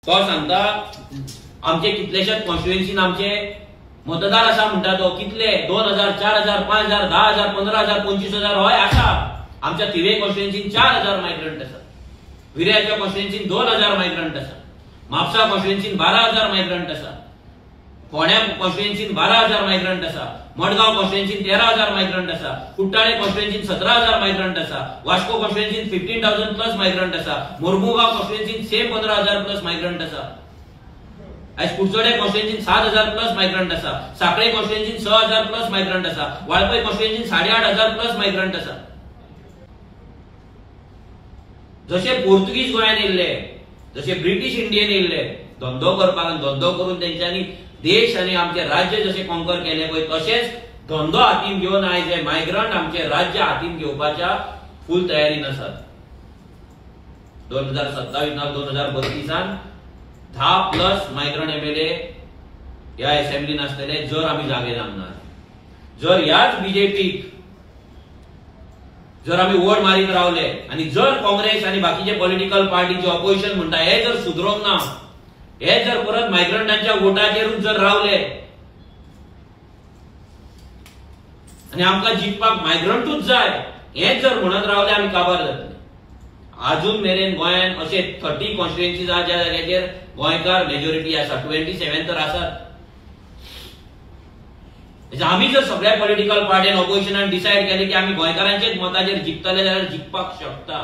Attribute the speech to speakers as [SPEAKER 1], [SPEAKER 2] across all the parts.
[SPEAKER 1] तो सांगता आमचे कितलेशेच कॉन्स्टिट्युएन्सीन आमचे मतदार आसा म्हणटा तो कितले 2000 4000 5000 10000 15000 25000 होय आसा। आमच्या तिवे कॉन्स्टिट्युएन्सीन 4000 मायग्रंट आसा, विर्याच्या कॉन्स्टिट्युएन्सीन 2000 मायग्रंट आसा, म्हापसा कॉन्स्टिट्युएन्सीन 12000 मायग्रंट आसा, फोंड्या कॉन्स्टिट्युएन्सीन 12000 मायग्रंट आसा, मडगांव कॉन्स्टिट्युएन्सीन 13000 मायग्रंट आसा, कुट्टाळे कॉन्स्टिट्युएन्सीन 17000 मायग्रंट आसा, वास्को कॉन्स्टिट्युएन्सीन 15000 प्लस मायग्रंट आसा, मोरमुगांव कॉन्स्टिट्युएन्सीन सेम 15000 प्लस मायग्रंट आसा, आज कुडचडे कॉन्स्टिट्युएन्सीन 7000 प्लस मायग्रंट आसा, साखळे कॉन्स्टिट्युएन्सीन 6000 प्लस मायग्रंट आसा, वाळपय कॉन्स्टिट्युएन्सीन 8500 प्लस मायग्रंट आसा। जसे पोर्तुगीज गोंयान येयल्ले, जसे ब्रिटिश इंडियन येयल्ले धंदो करपाक, धंदो करून तेंच्यांनी देश आणि आमचे राज्य जसे कॉन्कर केले पळय तसेच धंदो हातीन घेवन आयज हे मायग्रंट आमचे राज्य हातीन घेवपाच्या फुल तयारीन आसात। 2027 ना 2032 10 प्लस मायग्रंट एमएलए ह्या असेंब्लीन आसतले जर आम्ही जागे जावनार। जर याच बीजेपीक जर आम्ही वोट मारीत रावले आणि जर काँग्रेस आणि बाकीचे पॉलिटिकल पार्टीचे ऑपोजिशन म्हणटा हे जर सुधरोंक ना, हे जर परत मायग्रंटांच्या वोटाचेरूच जर रावले आणि आमकां जिखपाक मायग्रंटूच जाय हेच जर म्हणत रावले आम्ही काबार जातले। अजून मेरेन गोंयान असे 30 कॉन्स्टिट्युएन्सीज आहा ज्या जाग्याचेर गोंयकार मेजॉरिटी आसा, 27 तर आसात। आम्ही जर सगळ्या पॉलिटिकल पार्टीन ऑपोजिशनान डिसाइड केले की आम्ही गोंयकारांचेच मताचेर जिखतले जाल्यार जिखपाक शकता,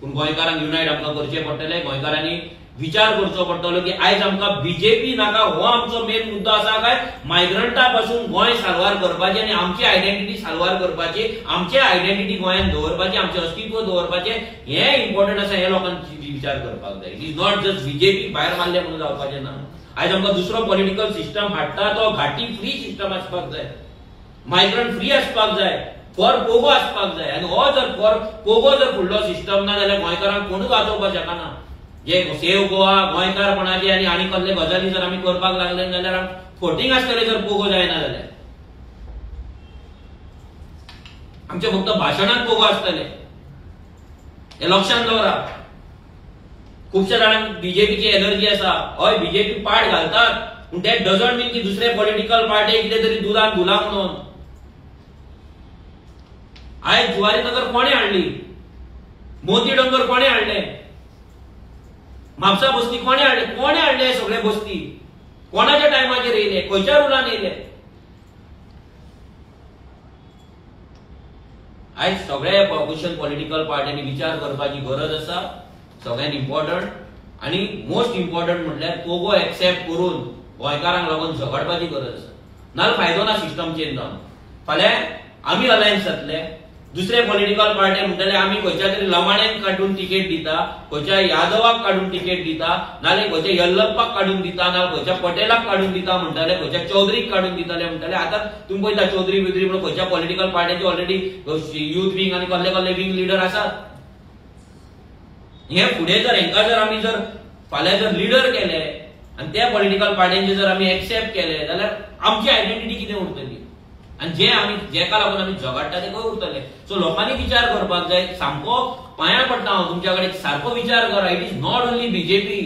[SPEAKER 1] पूण गोंयकारांक युनायट आमकां करचें पडटलें। गोंयकारांनी विचार करचो पडटलो की आयज आमकां बीजेपी नाका हो आमचो मेन मुद्दो आसा काय मायग्रंटा पासून गोंय साल्वार करपाचें आणि आमची आयडेंटिटी साल्वार करपाची, आमचे आयडेंटिटी गोंयान दवरपाची, आमचे अस्तित्व दवरपाचें हे इम्पॉर्टंट आसा। हे लोकांनी विचार करपाक जाय। It is not just BJP भायर मारले म्हणून जावपाचें ना। आयज आमकां दुसरो पॉलिटिकल सिस्टम हाडटा तो घाटी फ्री सिस्टम आसपाक जाय, मायग्रंट फ्री आसपाक जाय, फॉर पोगो आसपाक जाय। आणि हो जर फॉर पोगो जर फुडलो सिस्टम ना जाल्यार गोंयकारांक कोणूच वाचोवपाक शकना। जे सेव गोवा गोंयकारपणाचे आनी कसले गजाली जर आमी करपाक लागले जाल्यार फोटींग आसतले जर पोगो जायना जाल्यार आमचे फक्त भाशणात पोगो आसतले। हे लक्षात दवरा। खूपशा जाणांक बीजेपीची एनर्जी आसा, हय बीजेपी पाड घालतात पूण ते डजंट मीन की दुसरे पॉलिटिकल पार्टी कितें तरी दुदान घुला म्हणून। आयज जुवारी नगर कोणे हाडली, मोती डोंगर कोणे हाडले, म्हापसा बस्ती कोणे हाडले, कोणे हाडले सगळे बस्ती, कोणाच्या टायमाचेर येयले, खंयच्या रुलान येयले। आयज सगळ्या ऑपोजिशन पॉलिटिकल पार्टींनी विचार करपाची गरज आसा। सगळ्यात इम्पॉर्टंट आणि मोस्ट इम्पॉर्टंट म्हटल्यार पोगो एक्सेप्ट करून गोंयकारांक लागून झगडपाची गरज आसा। नाल्यार फायदो ना सिस्टम चेंज जावन। फाल्यां आमी अलायन्स जातले, दुसरे पॉलिटिकल पार्टी म्हणटले आमी खंयच्या तरी लमाणेक काडून तिकेट दिता, खंयच्या यादवाक काडून तिकेट दिता, नाल्यार खंयच्या यल्लप्पाक काडून दिता, नाल्यार खंयच्या पटेलाक काडून दिता म्हणटाले, खंयच्या चौधरीक काडून दिताले म्हणटाले। आता तुम्ही पळयता चौधरी बिद्री म्हणून खंयच्या पॉलिटिकल पार्टीचे ऑलरेडी युथ विंग आणि कसले कसले विंग लिडर आसात। हे फुडें जर हेंका जर आमी जर फाल्यां जर लिडर केले आणि त्या पॉलिटिकल पार्टींचे जर आमी एक्सेप्ट केले जाल्यार आमची आयडेंटिटी कितें उरतली आणि जे आमी जेका लागून आमी झगडटा ते खंय उरतले। सो लोकांनी विचार करपाक जाय। सामको पांयां पडटा हांव तुमच्या कडेन, सारको विचार करा। It is not only BJP.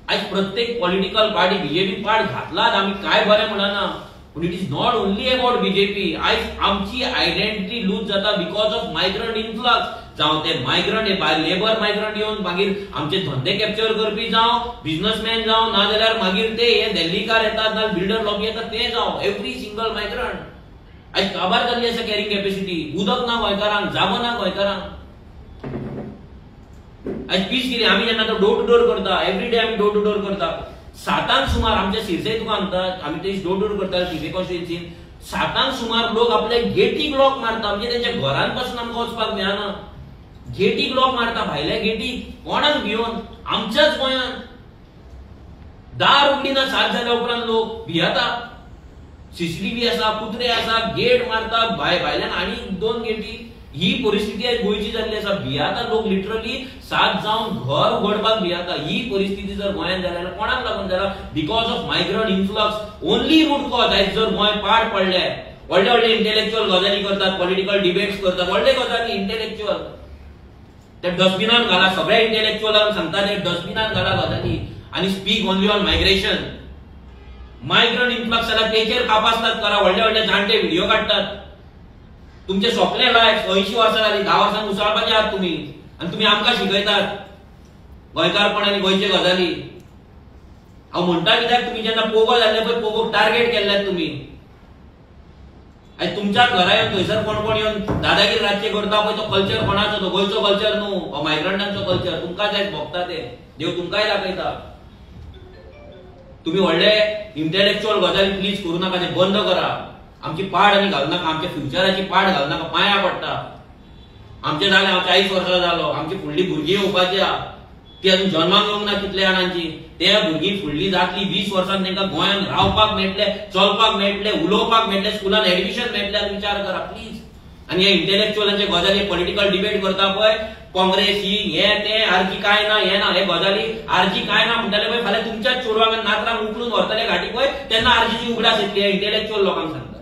[SPEAKER 1] आयज प्रत्येक पॉलिटिकल पार्टी बीजेपी पाड घातलात आमी काय बरें म्हणना, पूण it is not only about BJP. आयज आमची आयडेंटिटी लूज जाता बिकॉज ऑफ मायग्रंट इन्फ्लक्स। जावं ते मायग्रंट हे लेबर मायग्रंट येवन मागीर आमचे धंदे कॅप्चर करपी जावं, बिझनेसमॅन जावं, ना जाल्यार मागीर ते हे दिल्लीकार येतात ना बिल्डर लॉबी येतात ते जावं, एव्हरी सिंगल मायग्रंट आयज काबार जाल्ली आसा कॅरिंग कॅपॅसिटी। उदक ना गोंयकारांक, जागो ना गोंयकारांक। आयज पीस कितें आमी जेन्ना डोर टू डोर करता, एव्हरी डे आमी डोर टू डोर करता। 7 सुमार आमच्या सिरसय तुका म्हणटात आमी ते डोर टू डोर करता टिवे कॉन्स्टिट्युएन्सीन। 7 सुमार लोक आपले गेटीक लॉक मारता, म्हणजे तेंच्या घरान पासून आमकां वचपाक मेळना। गेटीक लॉक मारता, भायल्या गेटीक कोणाक भिवन आमच्याच गोंयान दार उगडी ना 7 जाल्या उपरांत लोक भियेता। सीसीटीव्ही आसा, कुत्रे आसा, गेट मारता भायल्यान आनी 2 गेटी। ही परिस्थिती आज गोंयची जाल्ली आसा। भियेता लोक लिटरली 7 जावन घर उगडपाक भियेता। ही परिस्थिती जर गोंयान जाल्यार कोणाक लागून जाला? Because of migrant influx. Only root cause. आयज जर गोंय पाड पडले, व्हडले व्हडले इंटेलेक्च्युअल गजाली करतात, पॉलिटिकल डिबेट्स करतात, व्हडले गजाली इंटेलेक्च्युअल ते डस्टबिनान घाला. सगळ्या इंटेलेक्च्युअलांक सांगता ते डस्टबिनान घाला गजाली आणि speak only on migration. Migrant influx जाल्यार तेचेर कापासतात करा. व्हडले व्हडले जाणटे व्हिडिओ काडटात. तुमचे सोंपले लायफ 80 वर्सां जाली, 10 वर्सांक उसळपाचे आहात तुम्ही आणि तुम्ही आमकां शिकयतात गोंयकारपण आनी गोंयचे गजाली. हांव म्हणटा कित्याक तुमी जेन्ना पोगो जाल्ले पळय, पोगोक टार्गेट केल्ल्यात तुमी. आयज तुमच्या घरा येवन थंयसर कोण कोण येवन दादागिरी राज्य करता पळय, तो कल्चर कोणाचो? तो गोंयचो कल्चर न्हू, हो मायग्रंटांचो कल्चर. तुमकांच आयज भोगता ते, देव तुमकांय दाखयता. तुम्ही व्हडले इंटेलेक्च्युअल गजाली प्लीज करू नाका, ते बंद करा. आमची पाड आनी घालू नाका, आमच्या फ्युचराची पाड घालू नाका, पांया पडटा. आमचे जाले, हांव 40 वर्सां जालो, आमची फुडली भुरगीं येवपाची आहा, ती अजून जन्माक येवंक ना कितल्या जाणांची. ते भुरगीं फुडली जातली 20 वर्सांनी तांकां गोंयांत रावपाक मेळटले, चलपाक मेळटले, उलोवपाक मेळटले, स्कुलान एडमिशन मेळटले. विचार करा प्लीज. आनी हे इंटेलेक्च्युअलांचे गजाली पॉलिटिकल डिबेट करता पळय, काँग्रेस ही हे ते आरजी काय ना, हे ना, हे गजाली आरजी काय ना म्हणटाले पळय, फाल्यां तुमच्याच चोडवांक नातरांक उखलून व्हरतले घाटी पळय, तेन्ना आरजीची उगडास येतली. हे इंटेलेक्च्युअल लोकांक सांगता.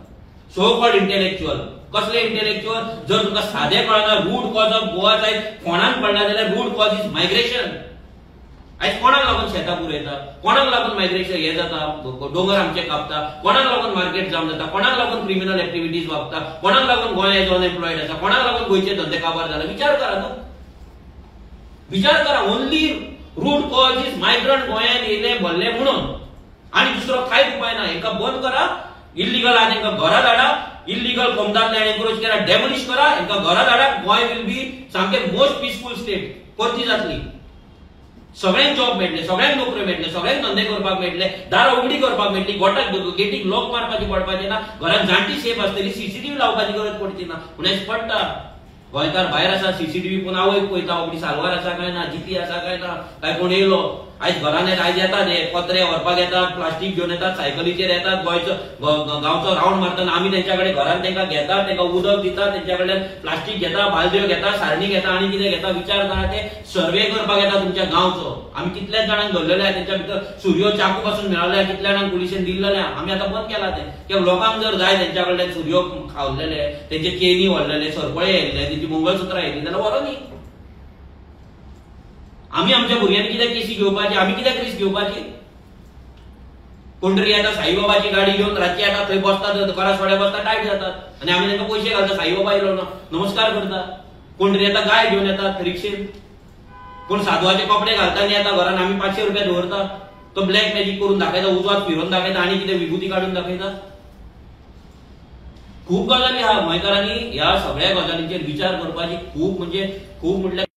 [SPEAKER 1] So called intellectual. कसले इंटेलेक्च्युअल? जर तुमकां सादें कळना रूट कॉज ऑफ गोवा जायत कोणाक कळना जाल्यार रूट कॉज इज मायग्रेशन. आयज कोणाक लागून शेतां पुरयता? कोणाक लागून मायग्रेशन हे जाता? दोंगर आमचे कापता? कोणाक लागून मार्केट जाम जाता? कोणाक लागून क्रिमिनल एक्टिविटीज वागता? कोणाक लागून गोंय एज अनएम्प्लॉयड आसा? कोणाक लागून गोंयचे धंदे काबार जाला? विचार करा न्हू. विचार करा. Only root cause is migrant गोंयांत येयले भरले म्हणून, आनी दुसरो कांयच उपाय ना. हेका बंद करा. इल्लीगल आहा तांकां घरा धाडा. इल्लीगल कोमदांतले एनक्रोच करा, डेमोलिश करा, हांकां घरा धाडा. गोंय विल बी सामकें मोस्ट पीसफूल स्टेट. परती जातली. सगळ्यांक जॉब मेळटले, सगळ्यांक नोकऱ्यो मेळटले, सगळ्यांक धंदे करपाक मेळटले, दारां उगडी करपाक मेळटली, गोठाक गेटीक लॉक मारपाची पडपाचें ना, घरांत जाणटी सेफ आसतली, सीसीटीव्ही लावपाची गरज पडची ना. पूण हेच पडटा. गोंयकार भायर आसा, सीसीटीव्ही पूण आवयक पळयता, उगडी सालवार आसा काय ना, जिती आसा काय ना, काय कोण येयलो. आयज घरान आयज येतात, हे पत्रे व्हरपाक येतात, प्लास्टीक घेवन येतात, सायकलीचेर येतात, गोंयचो गांवचो रावंड मारतना आमी तेंच्या कडेन घरान तांकां घेतात, तांकां उदक दितात, तेंच्या कडल्यान प्लास्टीक घेता, बालद्यो घेता, सारणी घेता, आनी कितें घेता. विचार करा. ते सर्वे करपाक येता तुमच्या गांवचो. आमी कितल्याच जाणांक धरलेले आहा, तेंच्या भितर सुरयो चाकू पासून मेळ्ळले, कितल्या जाणांक पुलिशेन दिल्लेले. आमी आतां बंद केला ते. कित्याक लोकांक जर जाय तेंच्या कडल्यान सुरयो खावलेले, तेंचे चेनी व्हरलेले, सरपळे येयल्ले, तेंची मंगळसुत्रां येयल्ली जाल्यार व्हरो न्ही. आमी आमच्या भुरग्यांनी कित्याक केसी घेवपाची? आमी कित्याक रिस्क घेवपाची? कोण तरी येता साईबाबाची गाडी घेवन रातची येता, थंय बसतात, करासवाड्या बसतात, टायट जातात, आनी आमी तांकां पयशे घालता. साईबाबा येयलो ना, नमस्कार करता. कोण तरी येता गाय घेवन येतात रिक्षेन, कोण साधवाचे कपडे घालता आनी येता घरान. आमी 500 रुपया दवरता, तो ब्लॅक मॅजीक करून दाखयता, उजवात फिरोवन दाखयता, आनी कितें विभूती काडून दाखयता. खूब गजाली आहा. गोंयकारांनी ह्या सगळ्या गजालींचेर विचार करपाची खूब म्हणजे खूब म्हटल्यार